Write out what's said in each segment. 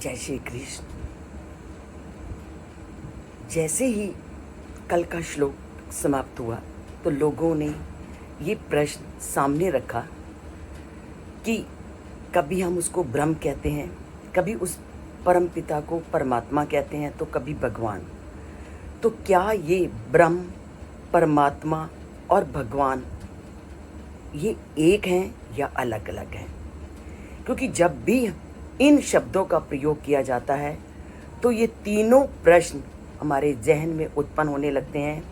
जय श्री कृष्ण। जैसे ही कल का श्लोक समाप्त हुआ तो लोगों ने ये प्रश्न सामने रखा कि कभी हम उसको ब्रह्म कहते हैं, कभी उस परम पिता को परमात्मा कहते हैं, तो कभी भगवान। तो क्या ये ब्रह्म, परमात्मा और भगवान ये एक हैं या अलग अलग हैं? क्योंकि जब भी इन शब्दों का प्रयोग किया जाता है तो ये तीनों प्रश्न हमारे जहन में उत्पन्न होने लगते हैं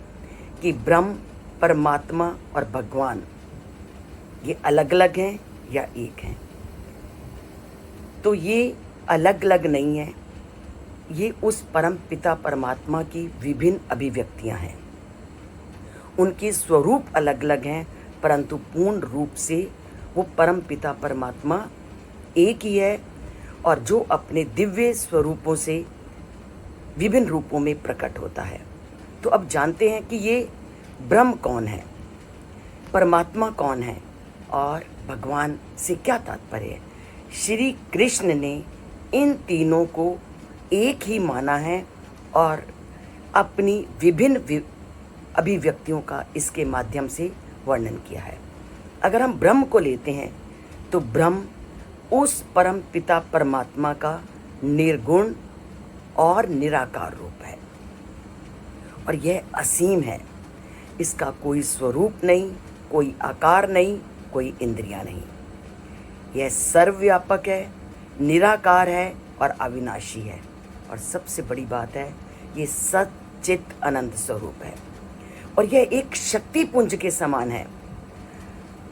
कि ब्रह्म, परमात्मा और भगवान ये अलग अलग हैं या एक हैं। तो ये अलग अलग नहीं है, ये उस परम पिता परमात्मा की विभिन्न अभिव्यक्तियां हैं। उनके स्वरूप अलग अलग हैं, परंतु पूर्ण रूप से वो परम पिता परमात्मा एक ही है, और जो अपने दिव्य स्वरूपों से विभिन्न रूपों में प्रकट होता है। तो अब जानते हैं कि ये ब्रह्म कौन है, परमात्मा कौन है और भगवान से क्या तात्पर्य है। श्री कृष्ण ने इन तीनों को एक ही माना है और अपनी विभिन्न अभिव्यक्तियों का इसके माध्यम से वर्णन किया है। अगर हम ब्रह्म को लेते हैं तो ब्रह्म उस परम पिता परमात्मा का निर्गुण और निराकार रूप है, और यह असीम है। इसका कोई स्वरूप नहीं, कोई आकार नहीं, कोई इंद्रियां नहीं। यह सर्वव्यापक है, निराकार है और अविनाशी है, और सबसे बड़ी बात है ये सच्चित अनंत स्वरूप है, और यह एक शक्ति पुंज के समान है।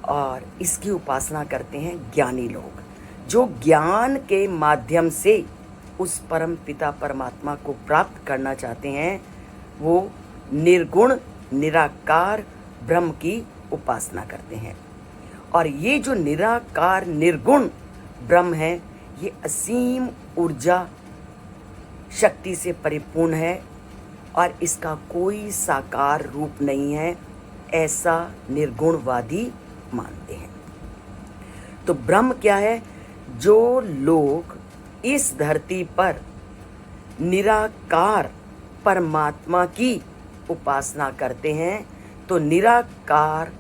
और इसकी उपासना करते हैं ज्ञानी लोग, जो ज्ञान के माध्यम से उस परम पिता परमात्मा को प्राप्त करना चाहते हैं। वो निर्गुण निराकार ब्रह्म की उपासना करते हैं, और ये जो निराकार निर्गुण ब्रह्म है ये असीम ऊर्जा शक्ति से परिपूर्ण है, और इसका कोई साकार रूप नहीं है, ऐसा निर्गुणवादी मानते हैं। तो ब्रह्म क्या है? जो लोग इस धरती पर निराकार परमात्मा की उपासना करते हैं, तो निराकार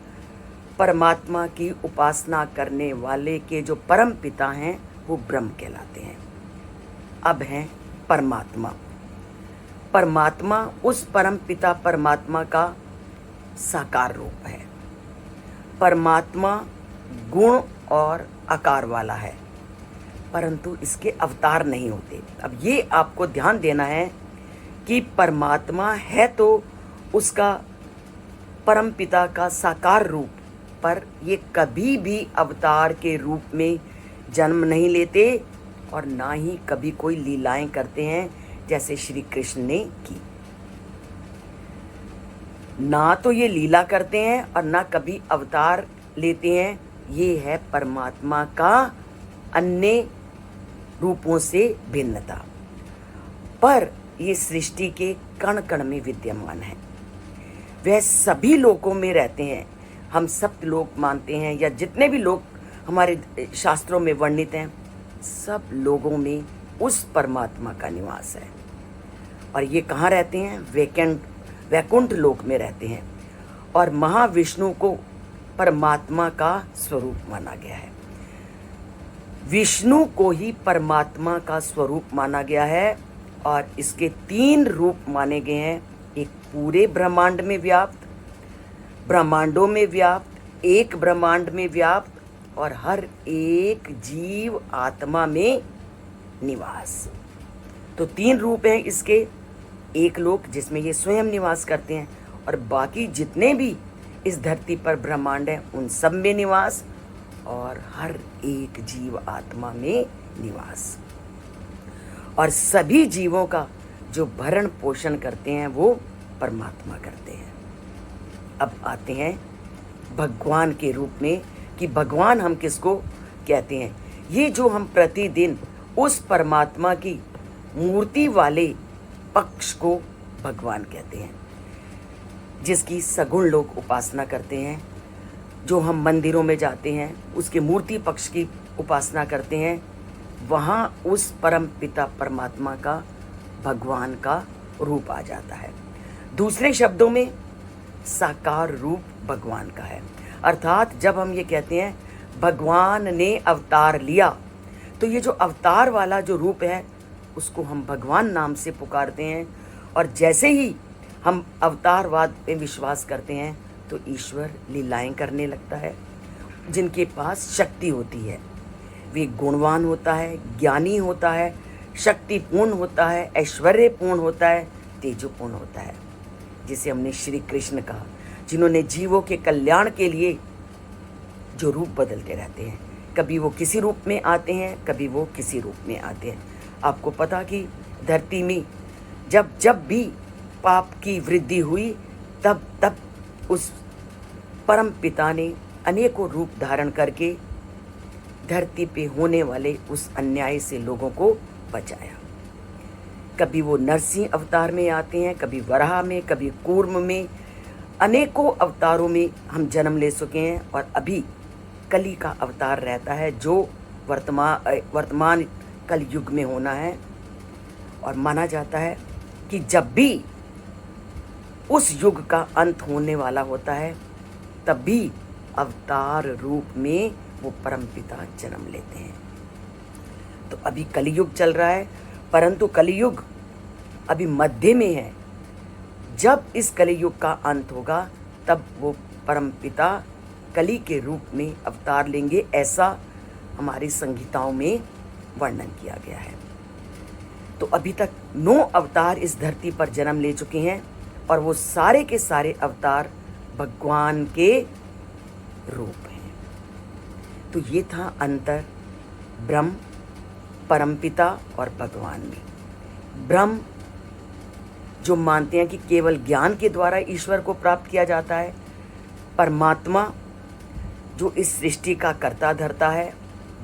परमात्मा की उपासना करने वाले के जो परम पिता हैं वो ब्रह्म कहलाते हैं। अब हैं परमात्मा। परमात्मा उस परम पिता परमात्मा का साकार रूप है। परमात्मा गुण और आकार वाला है, परंतु इसके अवतार नहीं होते। अब ये आपको ध्यान देना है कि परमात्मा है तो उसका परम पिता का साकार रूप, पर ये कभी भी अवतार के रूप में जन्म नहीं लेते, और ना ही कभी कोई लीलाएं करते हैं जैसे श्री कृष्ण ने की। ना तो ये लीला करते हैं और ना कभी अवतार लेते हैं। ये है परमात्मा का अन्य रूपों से भिन्नता, पर ये सृष्टि के कण कण में विद्यमान है। वह सभी लोकों में रहते हैं। हम सप्त लोक मानते हैं, या जितने भी लोग हमारे शास्त्रों में वर्णित हैं, सब लोगों में उस परमात्मा का निवास है। और ये कहाँ रहते हैं? वैकुंठ लोक में रहते हैं। और महाविष्णु को परमात्मा का स्वरूप माना गया है। विष्णु को ही परमात्मा का स्वरूप माना गया है, और इसके 3 रूप माने गए हैं। एक पूरे ब्रह्मांड में व्याप्त, ब्रह्मांडों में व्याप्त, एक ब्रह्मांड में व्याप्त, और हर एक जीव आत्मा में निवास। तो 3 रूप हैं इसके। एक लोक जिसमें ये स्वयं निवास करते हैं, और बाकी जितने भी इस धरती पर ब्रह्मांड है उन सब में निवास, और हर एक जीव आत्मा में निवास। और सभी जीवों का जो भरण पोषण करते हैं वो परमात्मा करते हैं। अब आते हैं भगवान के रूप में, कि भगवान हम किसको कहते हैं। ये जो हम प्रतिदिन उस परमात्मा की मूर्ति वाले पक्ष को भगवान कहते हैं, जिसकी सगुण लोग उपासना करते हैं। जो हम मंदिरों में जाते हैं उसके मूर्ति पक्ष की उपासना करते हैं, वहाँ उस परम पिता परमात्मा का, भगवान का रूप आ जाता है। दूसरे शब्दों में साकार रूप भगवान का है। अर्थात जब हम ये कहते हैं भगवान ने अवतार लिया, तो ये जो अवतार वाला जो रूप है उसको हम भगवान नाम से पुकारते हैं। और जैसे ही हम अवतारवाद में विश्वास करते हैं तो ईश्वर लीलाएं करने लगता है। जिनके पास शक्ति होती है, वे गुणवान होता है, ज्ञानी होता है, शक्तिपूर्ण होता है, ऐश्वर्यपूर्ण होता है, तेजोपूर्ण होता है। जिसे हमने श्री कृष्ण कहा, जिन्होंने जीवों के कल्याण के लिए जो रूप बदलते रहते हैं। कभी वो किसी रूप में आते हैं, कभी वो किसी रूप में आते हैं। आपको पता कि धरती में जब जब भी पाप की वृद्धि हुई, तब तब उस परम पिता ने अनेकों रूप धारण करके धरती पे होने वाले उस अन्याय से लोगों को बचाया। कभी वो नरसिंह अवतार में आते हैं, कभी वराह में, कभी कूर्म में, अनेकों अवतारों में हम जन्म ले चुके हैं। और अभी कली का अवतार रहता है जो वर्तमान कल युग में होना है। और माना जाता है कि जब भी उस युग का अंत होने वाला होता है, तब भी अवतार रूप में वो परमपिता जन्म लेते हैं। तो अभी कलियुग चल रहा है, परंतु कलियुग अभी मध्य में है। जब इस कलियुग का अंत होगा, तब वो परमपिता कली के रूप में अवतार लेंगे, ऐसा हमारी संहिताओं में वर्णन किया गया है। तो अभी तक 9 अवतार इस धरती पर जन्म ले चुके हैं, और वो सारे के सारे अवतार भगवान के रूप हैं। तो ये था अंतर ब्रह्म, परमपिता और भगवान में। ब्रह्म जो मानते हैं कि केवल ज्ञान के द्वारा ईश्वर को प्राप्त किया जाता है। परमात्मा जो इस सृष्टि का कर्ता धर्ता है।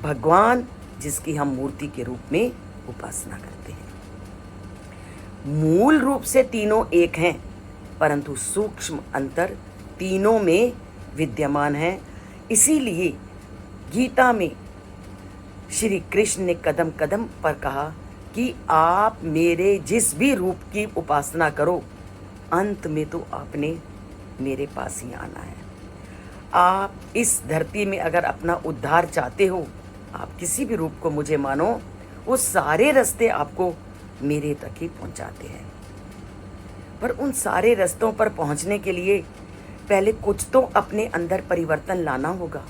भगवान जिसकी हम मूर्ति के रूप में उपासना करते हैं। मूल रूप से तीनों एक हैं, परंतु सूक्ष्म अंतर तीनों में विद्यमान है। इसीलिए गीता में श्री कृष्ण ने कदम कदम पर कहा कि आप मेरे जिस भी रूप की उपासना करो, अंत में तो आपने मेरे पास ही आना है। आप इस धरती में अगर अपना उद्धार चाहते हो, आप किसी भी रूप को मुझे मानो, वो सारे रास्ते आपको मेरे तक ही पहुंचाते हैं। पर उन सारे रास्तों पर पहुंचने के लिए पहले कुछ तो अपने अंदर परिवर्तन लाना होगा।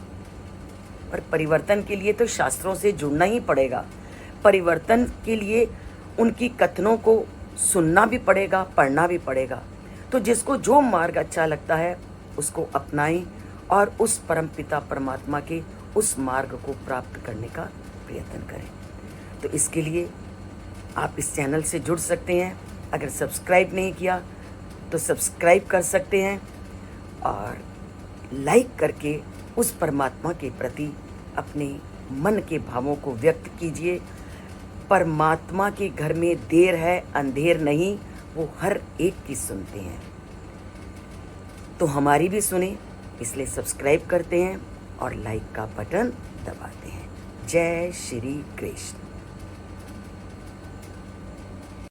पर परिवर्तन के लिए तो शास्त्रों से जुड़ना ही पड़ेगा। परिवर्तन के लिए उनकी कथनों को सुनना भी पड़ेगा, पढ़ना भी पड़ेगा। तो जिसको जो मार्ग अच्छा लगता है उसको अपनाएं और उस परमपिता परमात्मा के उस मार्ग को प्राप्त करने का प्रयत्न करें। तो इसके लिए आप इस चैनल से जुड़ सकते हैं। अगर सब्सक्राइब नहीं किया तो सब्सक्राइब कर सकते हैं, और लाइक करके उस परमात्मा के प्रति अपने मन के भावों को व्यक्त कीजिए। परमात्मा के घर में देर है अंधेर नहीं, वो हर एक की सुनते हैं। तो हमारी भी सुने, इसलिए सब्सक्राइब करते हैं और लाइक का बटन दबाते हैं। जय श्री कृष्ण।